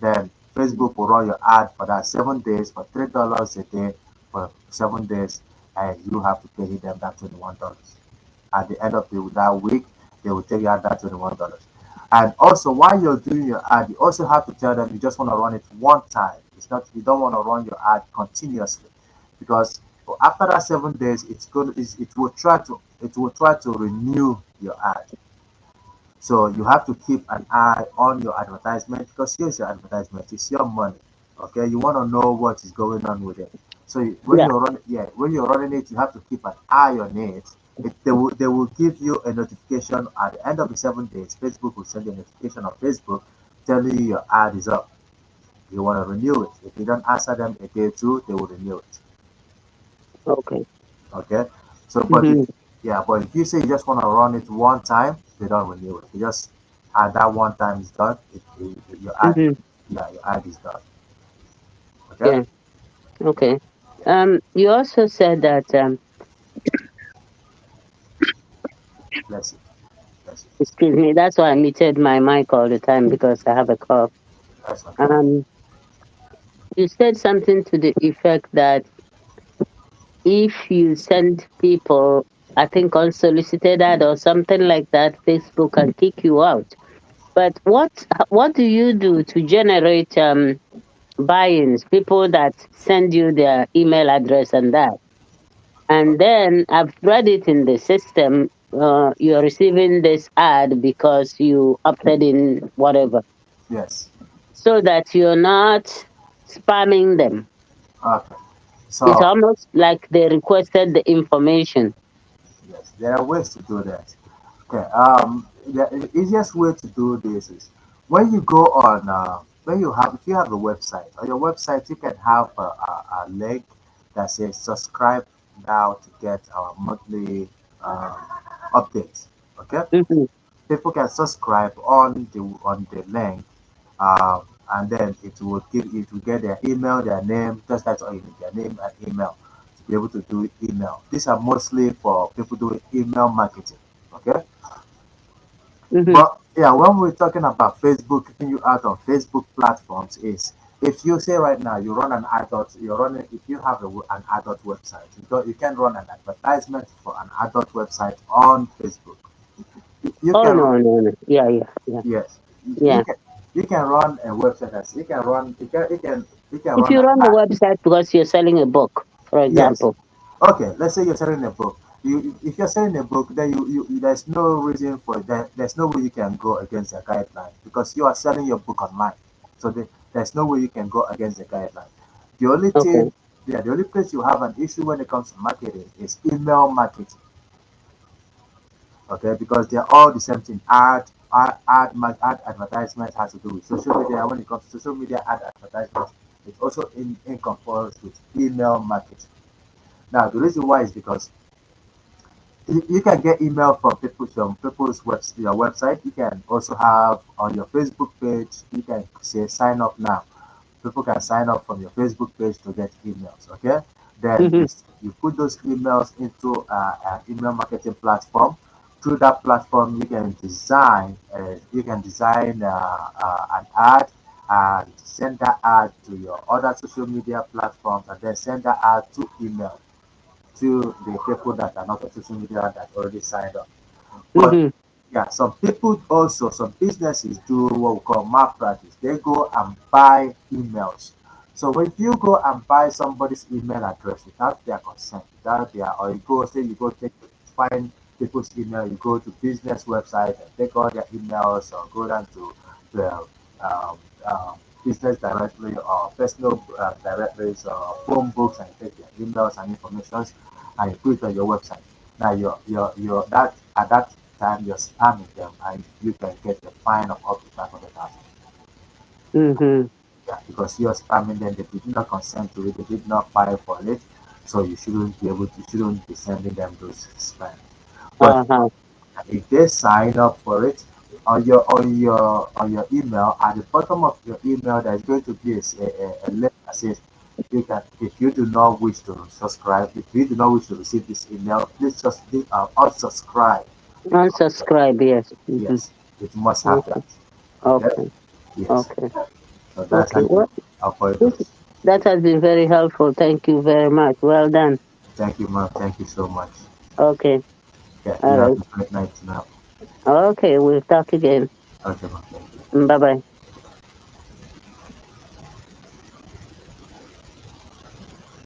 then Facebook will run your ad for that 7 days for $3 a day for 7 days, and you have to pay them that $21. At the end of that week, they will take you out that $21. And also, while you're doing your ad, you also have to tell them you just want to run it one time. It's not you don't want to run your ad continuously, because after that 7 days, it will try to renew your ad. So you have to keep an eye on your advertisement because here's your advertisement. It's your money. Okay, you want to know what is going on with it. So Yeah. when you're running it, you have to keep an eye on it. They will give you a notification at the end of the 7 days. Facebook will send you a notification on Facebook telling you your ad is up. You want to renew it. If you don't answer them a day or two, they will renew it. Okay. Okay. So, Mm-hmm. but if you say you just want to run it one time, they don't renew it. You just that one time is done. Your ad, Mm-hmm. yeah, your ad is done. Okay. Yeah. Okay. You also said that Bless you. Yes. Excuse me. That's why I muted my mic all the time because I have a cough. That's okay. Um, you said something to the effect that if you send people, I think unsolicited ad or something like that, Facebook can kick you out. But what do you do to generate buy-ins? People that send you their email address and that, and then I've read it in the system. You're receiving this ad because you opted in whatever, Yes. so that you're not spamming them. Okay. It's So almost like they requested the information. yes, there are ways to do that. Okay. The easiest way to do this is when you go on, when you have, if you have a website, on your website, you can have a link that says subscribe now to get our monthly uh, updates. Okay. Hmm. People can subscribe on the link, and then it will get their email, their name. Just that's all you need, their name and email to be able to do email. These are mostly for people doing email marketing. Okay. Hmm. But yeah, when we're talking about Facebook, kicking you out on Facebook platforms is if you say right now you run an adult, you're running, if you have an adult website, you can run an advertisement for an adult website on Facebook. You Oh can, no, no, no. Yeah, yeah, yeah, yes, you yeah. can, you can run a website as you can If run you an run a ad. website because you're selling a book, for Yes. example. Okay, let's say you're selling a book. If you're selling a book, then there's no reason for that. There's no way you can go against the guideline because you are selling your book online. So there's no way you can go against the guideline. The only Okay. thing, yeah, the only place you have an issue when it comes to marketing is email marketing. Okay, because they're all the same thing. Ad advertisement has to do with social media. When it comes to social media ad advertisement, it's also in conforms with email marketing. Now, the reason why is because you can get email from people's your website. You can also have on your Facebook page. You can say sign up now. People can sign up from your Facebook page to get emails. Okay, then Hmm. you put those emails into an email marketing platform. Through that platform, you can design an ad and send that ad to your other social media platforms, and then send that ad to email to the people that are not on social media that already signed up. But Hmm. yeah, some people also, some businesses do what we call malpractice. They go and buy emails. So if you go and buy somebody's email address without their consent, without their, or you go say you go take find people's email, you go to business website and take all their emails, or go down to the um, um, business directory or personal directories or phone books and take their emails and information and you put it on your website. Now you're that at that time you're spamming them and you can get a fine of up to 500,000. Hmm. Yeah, because you're spamming them, they did not consent to it, they did not file for it, so you shouldn't be sending them those spam. But Uh-huh. if they sign up for it on your email, at the bottom of your email there's going to be a link that says you can, if you do not wish to subscribe, if you do not wish to receive this email, please just unsubscribe. Unsubscribe, yes. Hmm. Yes, it must have Okay. that. Okay. Okay. Yes. Okay. So that's how Okay. you Well, avoid this, those. that has been very helpful. Thank you very much. Well done. Thank you, ma'am. Thank you so much. Okay. Yeah, you All have right. a great night now. Okay. We'll talk again. Okay, ma'am. Thank you. Bye bye.